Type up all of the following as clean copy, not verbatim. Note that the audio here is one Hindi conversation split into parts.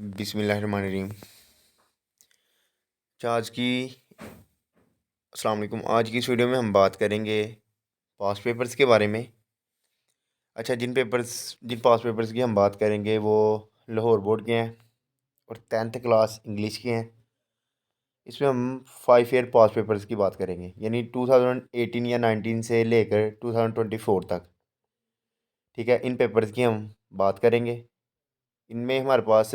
बिस्मिल्लाहिर्रहमानिर्रहीम। अच्छा अस्सलाम वालेकुम। आज की इस वीडियो में हम बात करेंगे पास पेपर्स के बारे में। अच्छा, जिन पास पेपर्स की हम बात करेंगे वो लाहौर बोर्ड के हैं और 10th क्लास इंग्लिश के हैं। इसमें हम 5 ईयर पास पेपर्स की बात करेंगे, यानी 2018 या 19 से लेकर 2024 तक। ठीक है, इन पेपर्स की हम बात करेंगे। इनमें हमारे पास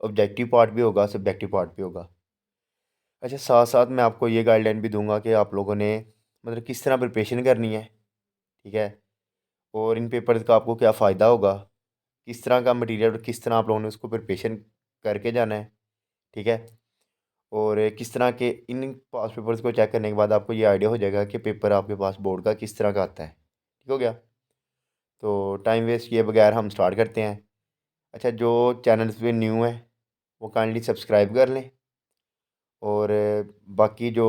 ऑब्जेक्टिव पार्ट भी होगा, सब्जेक्टिव पार्ट भी होगा। अच्छा, साथ साथ मैं आपको ये गाइडलाइन भी दूंगा कि आप लोगों ने मतलब किस तरह प्रिपरेशन करनी है। ठीक है, और इन पेपर्स का आपको क्या फ़ायदा होगा, किस तरह का मटेरियल और किस तरह आप लोगों ने उसको प्रिपरेशन करके जाना है। ठीक है, और किस तरह के इन पास पेपर्स को चेक करने के बाद आपको ये आइडिया हो जाएगा कि पेपर आपके पास बोर्ड का किस तरह का आता है। ठीक हो गया, तो टाइम वेस्ट किए बगैर हम स्टार्ट करते हैं। अच्छा, जो चैनल्स पे न्यू है वो काइंडली सब्सक्राइब कर लें, और बाकी जो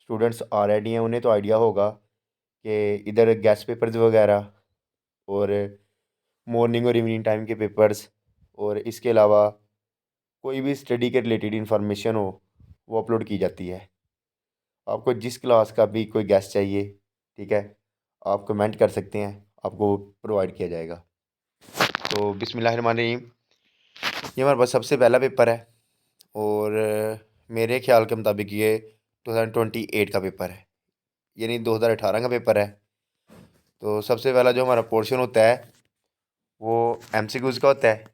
स्टूडेंट्स ऑलरेडी हैं उन्हें तो आइडिया होगा कि इधर गेस्ट पेपर्स वगैरह और मॉर्निंग और इवनिंग टाइम के पेपर्स, और इसके अलावा कोई भी स्टडी के रिलेटेड इंफॉर्मेशन हो वो अपलोड की जाती है। आपको जिस क्लास का भी कोई गेस्ट चाहिए, ठीक है, आप कमेंट कर सकते हैं, आपको प्रोवाइड किया जाएगा। तो बिस्मिल्लाहिर्रहमानिर्रहीम, ये हमारे पास सबसे पहला पेपर है, और मेरे ख्याल के मुताबिक ये 2028 का पेपर है, यानी 2018 का पेपर है। तो सबसे पहला जो हमारा पोर्शन होता है वो एमसीक्यूज़ का होता है।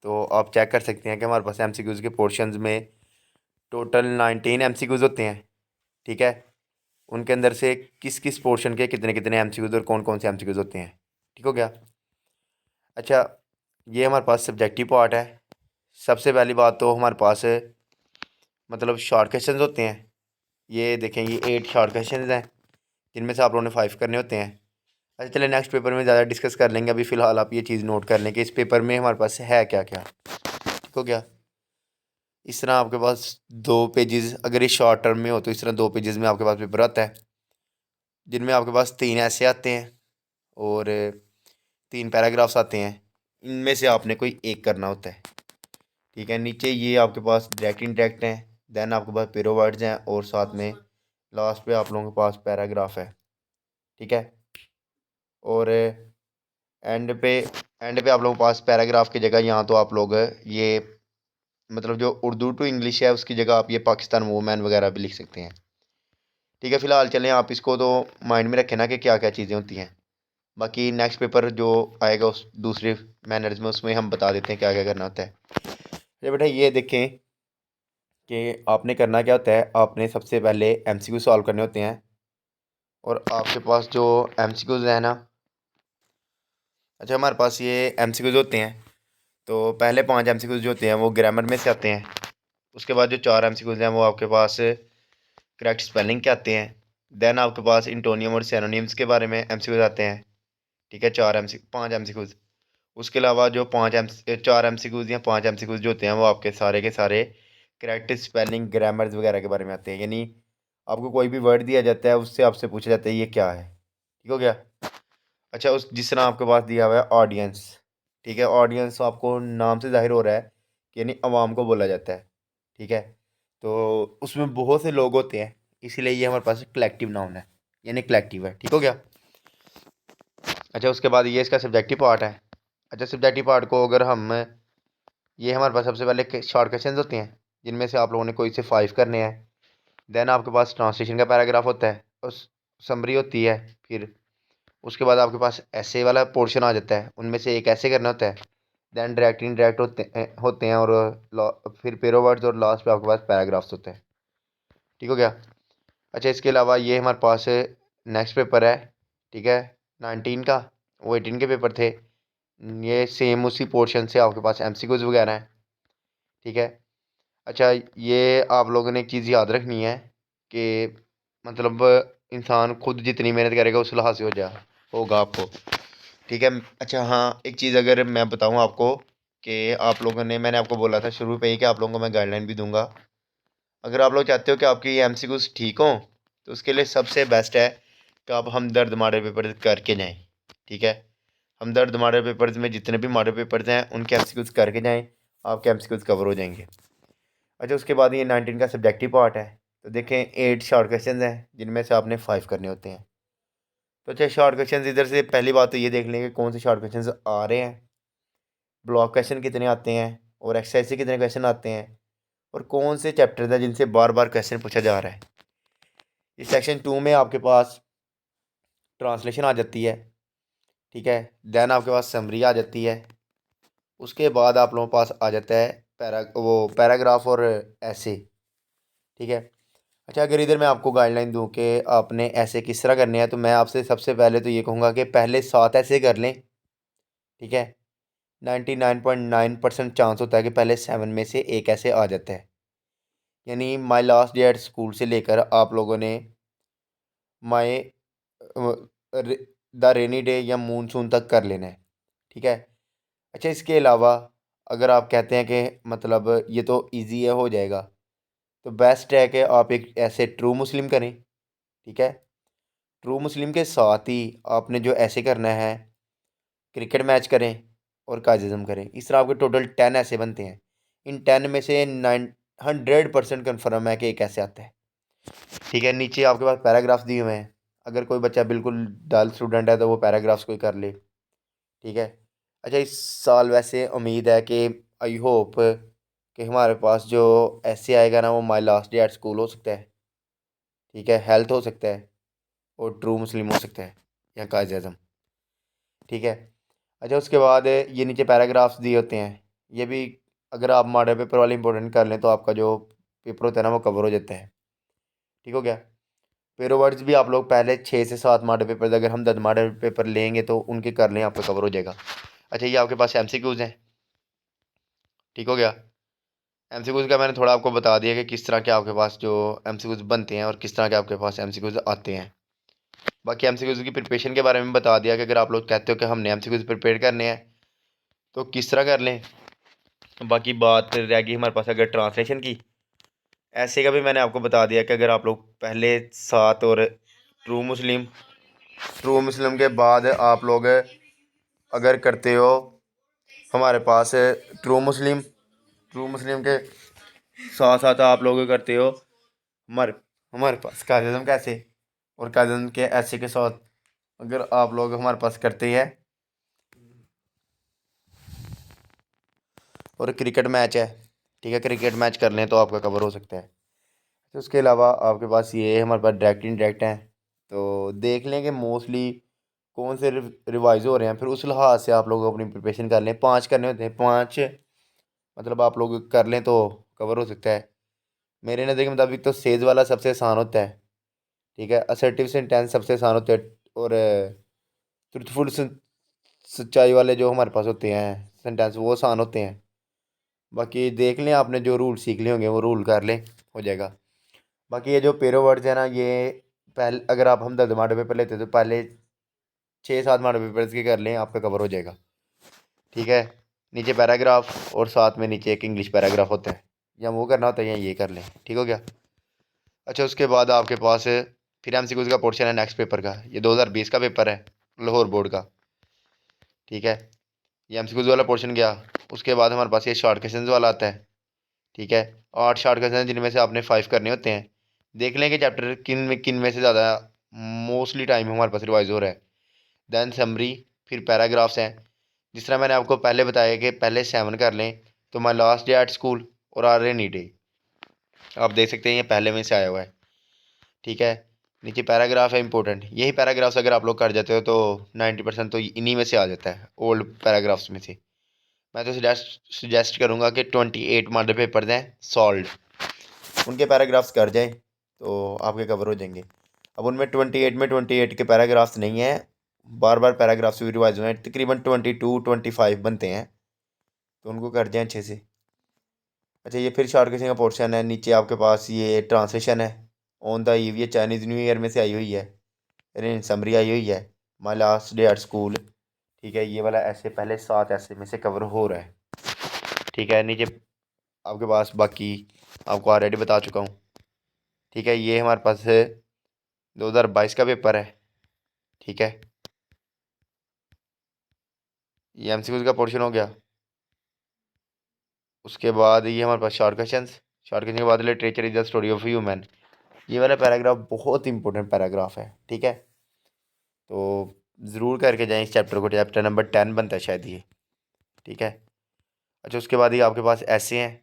तो आप चेक कर सकते हैं कि हमारे पास एमसीक्यूज़ के पोर्शंस में टोटल 19 एमसीक्यूज़ होते हैं। ठीक है, उनके अंदर से किस किस पोर्शन के कितने कितने एमसीक्यूज़ और कौन कौन से एमसीक्यूज़ होते हैं। ठीक हो गया। अच्छा, ये हमारे पास सब्जेक्टिव पार्ट है। सबसे पहली बात तो हमारे पास मतलब शॉर्ट क्वेश्चंस होते हैं। ये देखें, ये 8 शॉर्ट क्वेश्चंस हैं जिनमें से आप लोगों ने 5 करने होते हैं। अच्छा चलिए, नेक्स्ट पेपर में ज़्यादा डिस्कस कर लेंगे। अभी फ़िलहाल आप ये चीज़ नोट कर लें कि इस पेपर में हमारे पास है क्या क्या। ठीक हो गया। इस तरह आपके पास 2 पेजेस, अगर ये शॉर्ट टर्म में हो तो इस तरह 2 पेजेस में आपके पास पेपर आता है, जिनमें आपके पास 3 ऐसे आते हैं और 3 पैराग्राफ्स आते हैं। इनमें से आपने कोई एक करना होता है। ठीक है, नीचे ये आपके पास डायरेक्ट इनडायरेक्ट हैं, देन आपके पास पेरो वर्ड्स हैं, और साथ में लास्ट पे आप लोगों के पास पैराग्राफ है। ठीक है, और एंड पे आप लोगों के पास पैराग्राफ की जगह यहाँ तो आप लोग ये मतलब जो उर्दू टू इंग्लिश है उसकी जगह आप ये पाकिस्तान वूमेन वगैरह भी लिख सकते हैं। ठीक है, फ़िलहाल चलें, आप इसको तो माइंड में रखें ना कि क्या क्या चीज़ें होती हैं। बाकी नेक्स्ट पेपर जो आएगा उस दूसरे मैनर्स में, उसमें हम बता देते हैं क्या क्या करना होता है। अरे बेटा, ये देखें कि आपने करना क्या होता है। आपने सबसे पहले एमसीक्यू सॉल्व करने होते हैं, और आपके पास जो एमसीक्यूज़ हैं ना, अच्छा हमारे पास ये एमसीक्यूज़ होते हैं। तो पहले 5 एमसीक्यूज़ जो होते हैं वो ग्रामर में से आते हैं। उसके बाद जो 4 एमसीक्यूज़ हैं वो आपके पास करेक्ट स्पेलिंग के आते हैं। देन आपके पास इंटोनियम और सिनोनिम्स के बारे में एमसीक्यूज़ आते हैं। ठीक है, 5 एमसीक्यूज़। उसके अलावा जो 4 एमसीक्यूज़ या 5 एमसीक्यूज़ जो होते हैं वो आपके सारे के सारे करेक्ट स्पेलिंग ग्रामर्स वगैरह के बारे में आते हैं। यानी आपको कोई भी वर्ड दिया जाता है, उससे आपसे पूछा जाता है ये क्या है। ठीक हो गया। अच्छा, उस जिस तरह आपके पास दिया हुआ है ऑडियंस। ठीक है, ऑडियंस आपको नाम से जाहिर हो रहा है कि यानी अवाम को बोला जाता है। ठीक है, तो उसमें बहुत से लोग होते हैं, इसीलिए ये हमारे पास कलेक्टिव नाउन है, यानी कलेक्टिव है। ठीक हो गया। अच्छा, उसके बाद ये इसका सब्जेक्टिव पार्ट है। अच्छा, सब्जेक्टिव पार्ट को अगर हम ये हमारे पास सबसे पहले शॉर्ट क्वेश्चंस होते हैं, जिनमें से आप लोगों ने कोई से 5 करने हैं। देन आपके पास ट्रांसलेशन का पैराग्राफ होता है, उस समरी होती है। फिर उसके बाद आपके पास ऐसे वाला पोर्शन आ जाता है, उनमें से एक ऐसे करना होता है। देन डायरेक्ट इनडायरेक्ट होते हैं, और फिर पेरो वर्ड्स, और लास्ट पे आपके पास पैराग्राफ्स होते हैं। ठीक हो गया। अच्छा, इसके अलावा ये हमारे पास नेक्स्ट पेपर है। ठीक है, 19 का, वो 18 के पेपर थे। ये सेम उसी पोर्शन से आपके पास एमसीक्यूज वगैरह हैं। ठीक है। अच्छा, ये आप लोगों ने एक चीज़ याद रखनी है कि मतलब इंसान खुद जितनी मेहनत करेगा उस लिहाज से होगा आपको। ठीक है। अच्छा हाँ, एक चीज़ अगर मैं बताऊँ आपको कि आप लोगों ने, मैंने आपको बोला था शुरू पे ही कि आप लोगों को मैं गाइडलाइन भी दूंगा। अगर आप लोग चाहते हो कि आपकी एमसीक्यूज ठीक हों, तो उसके लिए सबसे बेस्ट है कि आप हमदर्द मॉडल पेपर करके जाएं। ठीक है, हमदर्द मॉडल पेपर्स में जितने भी मॉडल पेपर्स हैं उनके एमसीक्यूज करके जाएं, आपके एमसीक्यूज कवर हो जाएंगे। अच्छा, उसके बाद ये 19 का सब्जेक्टिव पार्ट है। तो देखें 8 शॉर्ट क्वेश्चन हैं जिनमें से आपने 5 करने होते हैं। तो अच्छा, शॉर्ट क्वेश्चन इधर से पहली बात तो ये देख लेंगे कौन से शॉर्ट क्वेश्चन आ रहे हैं, ब्लॉक क्वेश्चन कितने आते हैं, और एक्सरसाइज से कितने क्वेश्चन आते हैं, और कौन से चैप्टर हैं जिनसे बार बार क्वेश्चन पूछा जा रहा है। इस सेक्शन 2 में आपके पास ट्रांसलेशन आ जाती है, ठीक है। देन आपके पास समरी आ जाती है। उसके बाद आप लोगों के पास आ जाता है पैराग्राफ और ऐसे, ठीक है। अच्छा, अगर इधर मैं आपको गाइडलाइन दूं कि आपने ऐसे किस तरह करने हैं, तो मैं आपसे सबसे पहले तो ये कहूँगा कि पहले 7 ऐसे कर लें, ठीक है। 99.9% चांस होता है कि पहले 7 में से एक ऐसे आ जाता है। यानी माई लास्ट डे एट स्कूल से लेकर आप लोगों ने माई द रेनी डे या मूनसून तक कर लेना है, ठीक है। अच्छा, इसके अलावा अगर आप कहते हैं कि मतलब ये तो इजी है, हो जाएगा, तो बेस्ट है कि आप एक ऐसे ट्रू मुस्लिम करें, ठीक है। ट्रू मुस्लिम के साथ ही आपने जो ऐसे करना है, क्रिकेट मैच करें और काजिज़म करें। इस तरह आपके टोटल 10 ऐसे बनते हैं। इन 10 में से 100% कन्फर्म है कि एक ऐसे आता है, ठीक है। नीचे आपके पास पैराग्राफ्स दिए हुए हैं। अगर कोई बच्चा बिल्कुल डल स्टूडेंट है तो वो पैराग्राफ्स कोई कर ले, ठीक है। अच्छा, इस साल वैसे उम्मीद है कि आई होप कि हमारे पास जो ऐसे आएगा ना वो माई लास्ट डे एट स्कूल हो सकता है, ठीक है, हेल्थ हो सकता है, और ट्रू मुस्लिम हो सकता है, या काज़ आज़म, ठीक है। अच्छा, उसके बाद ये नीचे पैराग्राफ्स दिए होते हैं। ये भी अगर आप मॉडल पेपर वाले इंपॉर्टेंट कर लें तो आपका जो पेपर होता है ना वो कवर हो जाता है, ठीक हो गया। पेरो वर्ड्स भी आप लोग पहले 6 से 7 मॉडल पेपर, अगर हम 10 मॉडल पेपर लेंगे तो उनके कर लें, आपका कवर हो जाएगा। अच्छा, ये आपके पास एमसीक्यूज हैं, ठीक हो गया। एमसीक्यूज का मैंने थोड़ा आपको बता दिया कि किस तरह के आपके पास जो एमसीक्यूज बनते हैं और किस तरह के आपके पास एमसीक्यूज आते हैं। बाकी एमसीक्यूज की प्रिपरेशन के बारे में बता दिया कि अगर आप लोग कहते हो कि हमने एमसीक्यूज प्रिपेयर करने हैं तो किस तरह कर लें। बाकी बात रह गई हमारे पास अगर ट्रांसलेशन की, ऐसे का भी मैंने आपको बता दिया कि अगर आप लोग पहले 7 और ट्रू मुस्लिम ट्रू मुस्लिम के बाद आप लोग अगर करते हो हमारे पास ट्रू मुस्लिम के साथ साथ आप लोग करते हो हमारे हमारे पास काजम कैसे, और काजम के ऐसे के साथ अगर आप लोग हमारे पास करते हैं और क्रिकेट मैच है, ठीक है, क्रिकेट मैच कर लें तो आपका कवर हो सकता है। तो उसके अलावा आपके पास ये हमारे पास डायरेक्ट इनडायरेक्ट हैं। तो देख लें कि मोस्टली कौन से रिवाइज हो रहे हैं, फिर उस लिहाज से आप लोग अपनी प्रिपरेशन कर लें। 5 करने होते हैं, 5 मतलब आप लोग कर लें तो कवर हो सकता है। मेरे नज़र के मुताबिक तो सेज वाला सबसे आसान होता है, ठीक है। असर्टिव सेंटेंस सबसे आसान होता है, और ट्रुथफुल सच्चाई वाले जो हमारे पास होते हैं सेंटेंस वो आसान होते हैं। बाकी देख लें, आपने जो रूल सीख लिए होंगे वो रूल कर लें, हो जाएगा। बाकी ये जो पेरो वर्ड्स है ना, ये पहले अगर आप हम 10 मॉडल पेपर लेते तो पहले 6 7 मॉडल पेपर्स के कर लें, आपका कवर हो जाएगा, ठीक है। नीचे पैराग्राफ और साथ में नीचे एक इंग्लिश पैराग्राफ होता है, या वो करना होता है या ये कर लें, ठीक हो गया। अच्छा, उसके बाद आपके पास फिर एमसीक्यूज का पोर्शन है नेक्स्ट पेपर का। ये 2020 का पेपर है लाहौर बोर्ड का, ठीक है। ये एमसीक्यूज वाला पोर्शन गया। उसके बाद हमारे पास ये शॉर्ट क्वेश्चंस वाला आता है, ठीक है। 8 शॉर्ट क्वेश्चन जिनमें से आपने 5 करने होते हैं। देख लें कि चैप्टर किन में से ज़्यादा मोस्टली टाइम हमारे पास रिवाइज हो रहा है। देन समरी, फिर पैराग्राफ्स हैं। जिस तरह मैंने आपको पहले बताया कि पहले 7 कर लें, तो माई लास्ट डे एट स्कूल और आर रेनी डे, आप देख सकते हैं ये पहले में से आया हुआ है, ठीक है। नीचे पैराग्राफ है इंपॉर्टेंट, यही पैराग्राफ्स अगर आप लोग कर जाते हो तो 90% तो इन्हीं में से आ जाता है, ओल्ड पैराग्राफ्स में से। मैं तो सजेस्ट करूँगा कि 28 मॉडल पेपर्स हैं सॉल्व, उनके पैराग्राफ्स कर जाएं तो आपके कवर हो जाएंगे। अब उनमें 28 में 28 के पैराग्राफ्स नहीं हैं, बार बार पैराग्राफ्स भी रिवाइज हुए हैं, तकरीबन 22 25 बनते हैं, तो उनको कर जाएं अच्छे से। अच्छा, ये फिर शॉर्ट क्वेश्चन का पोर्शन है। नीचे आपके पास ये ट्रांसलेशन है, ऑन द ईव, ये चाइनीज़ न्यू ईयर में से आई हुई है। इन समरी आई हुई है, माई लास्ट डे एट स्कूल, ठीक है। ये वाला ऐसे पहले 7 ऐसे में से कवर हो रहा है, ठीक है। नीचे आपके पास बाकी आपको ऑलरेडी बता चुका हूँ, ठीक है। ये हमारे पास 2022 का पेपर है, ठीक है। ये एमसीक्यूज का पोर्शन हो गया। उसके बाद ये हमारे पास शॉर्ट क्वेश्चंस। शॉर्ट क्वेश्चन के बाद literature is the story of human. ये वाला पैराग्राफ बहुत इंपॉर्टेंट पैराग्राफ है, ठीक है। तो ज़रूर करके जाएं इस चैप्टर को, चैप्टर नंबर 10 बनता है शायद ये, ठीक है। अच्छा, उसके बाद ये आपके पास ऐसे हैं।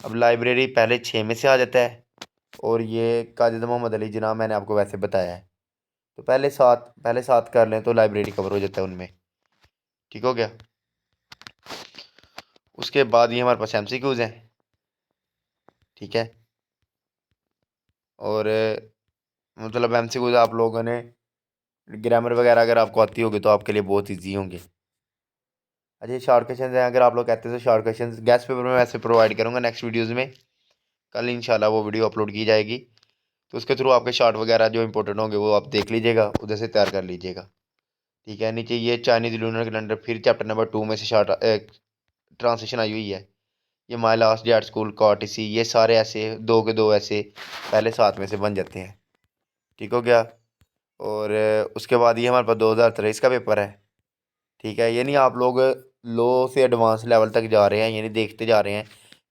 अब लाइब्रेरी पहले 6 में से आ जाता है, और ये काजिद मोहम्मद अली जिनाब मैंने आपको वैसे बताया है। तो पहले सात कर लें तो लाइब्रेरी कवर हो जाता है उनमें, ठीक हो गया। उसके बाद ये हमारे पास MCQs हैं, ठीक है। और मतलब MCQs आप लोगों ने ग्रामर वगैरह अगर आपको आती होगी तो आपके लिए बहुत ईजी होंगे। अच्छा, ये शॉर्ट क्वेश्चन हैं, अगर आप लोग कहते हैं तो शॉर्ट क्वेश्चन गैस पेपर में वैसे प्रोवाइड करूँगा नेक्स्ट वीडियोज़ में। कल इंशाल्लाह वो वीडियो अपलोड की जाएगी, तो उसके थ्रू आपके शॉर्ट वगैरह जो इंपॉर्टेंट होंगे वो आप देख लीजिएगा, उधर से तैयार कर लीजिएगा, ठीक है। नीचे ये चाइनीज़ लूनर कैलेंडर, फिर चैप्टर नंबर 2 में से शॉर्ट ट्रांसलेशन आई हुई है। ये my last day at school, कॉटिसी, ये सारे ऐसे 2 के 2 ऐसे पहले 7 में से बन जाते हैं, ठीक हो गया। और उसके बाद ये हमारे पास 2023 का पेपर है, ठीक है। यानी आप लोग लो से एडवांस लेवल तक जा रहे हैं, यानी देखते जा रहे हैं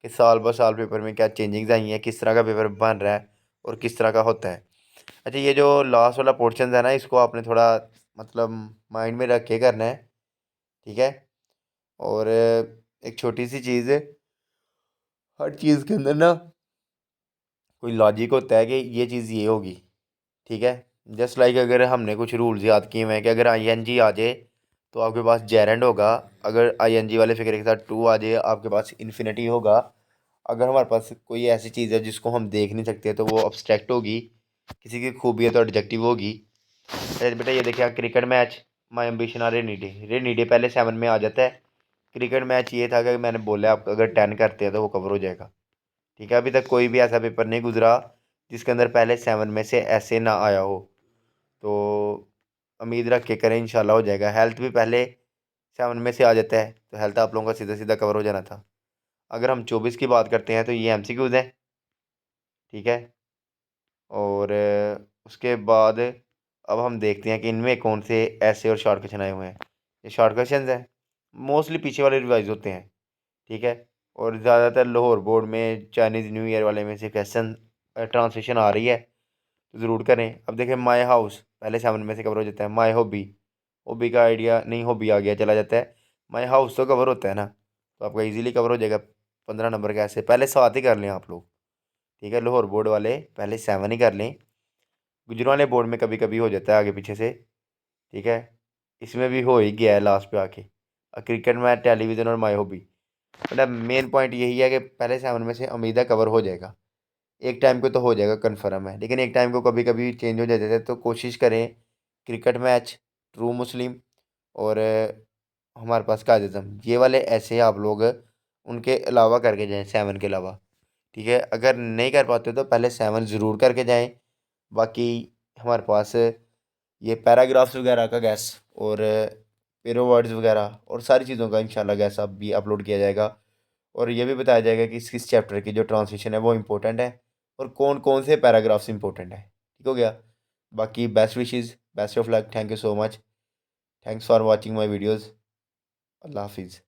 कि साल ब साल पेपर में क्या चेंजिंग्स आई हैं, किस तरह का पेपर बन रहा है और किस तरह का होता है। अच्छा, ये जो लास्ट वाला पोर्शन है ना, इसको आपने थोड़ा मतलब माइंड में रख के करना है, ठीक है। और एक छोटी सी चीज़ है, हर चीज़ के अंदर ना कोई लॉजिक होता है कि ये चीज़ ये होगी, ठीक है। जस्ट लाइक अगर हमने कुछ रूल्स याद किए हुए हैं कि अगर ING आ जाए तो आपके पास जेरेंड होगा, अगर ING वाले फिगर के साथ टू आ जाए आपके पास इन्फिनिटी होगा। अगर हमारे पास कोई ऐसी चीज़ है जिसको हम देख नहीं सकते तो वो अब्स्ट्रैक्ट होगी, किसी की खूबी है तो एडजेक्टिव होगी। अरे बेटा, ये देखिए cricket match, my ambition are rainy day, rainy day पहले 7 में आ जाता है। क्रिकेट मैच ये था कि मैंने बोला आप अगर 10 करते हैं तो वो कवर हो जाएगा, ठीक है। अभी तक कोई भी ऐसा पेपर नहीं गुजरा जिसके अंदर पहले 7 में से ऐसे ना आया हो, तो उम्मीद रख के करें, इंशाल्लाह हो जाएगा। हेल्थ भी पहले 7 में से आ जाता है, तो हेल्थ आप लोगों का सीधा सीधा कवर हो जाना था। अगर हम 24 की बात करते हैं तो ये MCQs हैं, ठीक है। और उसके बाद अब हम देखते हैं कि इनमें कौन से ऐसे और शॉर्ट क्वेश्चन आए हुए हैं। ये शॉर्ट क्वेश्चन हैं, मोस्टली पीछे वाले रिवाइज होते हैं, ठीक है। और ज़्यादातर लाहौर बोर्ड में चाइनीज़ न्यू ईयर वाले में से क्वेश्चन ट्रांसलेशन आ रही है, तो ज़रूर करें। अब देखें, माई हाउस पहले 7 में से कवर हो जाता है। माई हॉबी, हॉबी का आइडिया नहीं, हॉबी आ गया चला जाता है। माई हाउस तो कवर होता है ना, तो आपका इजीली कवर हो जाएगा। 15 नंबर का ऐसे पहले 7 ही कर लें आप लोग, ठीक है। लाहौर बोर्ड वाले पहले 7 ही कर लें। गुजरावाले बोर्ड में कभी कभी हो जाता है आगे पीछे से, ठीक है। इसमें भी हो ही गया है लास्ट पे आके। क्रिकेट मैच, टेलीविज़न और माई हॉबी, मतलब मेन पॉइंट यही है कि पहले 7 में से उम्मीद है कवर हो जाएगा। एक टाइम को तो हो जाएगा, कन्फर्म है, लेकिन एक टाइम को कभी कभी चेंज हो जाते थे, तो कोशिश करें क्रिकेट मैच, ट्रू मुस्लिम, और हमारे पास काजिज़म, ये वाले ऐसे आप लोग उनके अलावा करके जाएं 7 के अलावा, ठीक है। अगर नहीं कर पाते तो पहले 7 ज़रूर करके जाएं। बाकी हमारे पास ये पैराग्राफ्स वगैरह का गैस, और पेरो वर्ड्स वगैरह और सारी चीज़ों का इंशाल्लाह गैस अब भी अपलोड किया जाएगा। और ये भी बताया जाएगा कि किस चैप्टर की जो ट्रांसलेशन है वो इम्पोर्टेंट है, और कौन कौन से पैराग्राफ्स इंपॉर्टेंट है, ठीक हो गया। बाकी best wishes, best of luck, thank you so much, thanks for watching my videos, अल्लाह हाफिज़।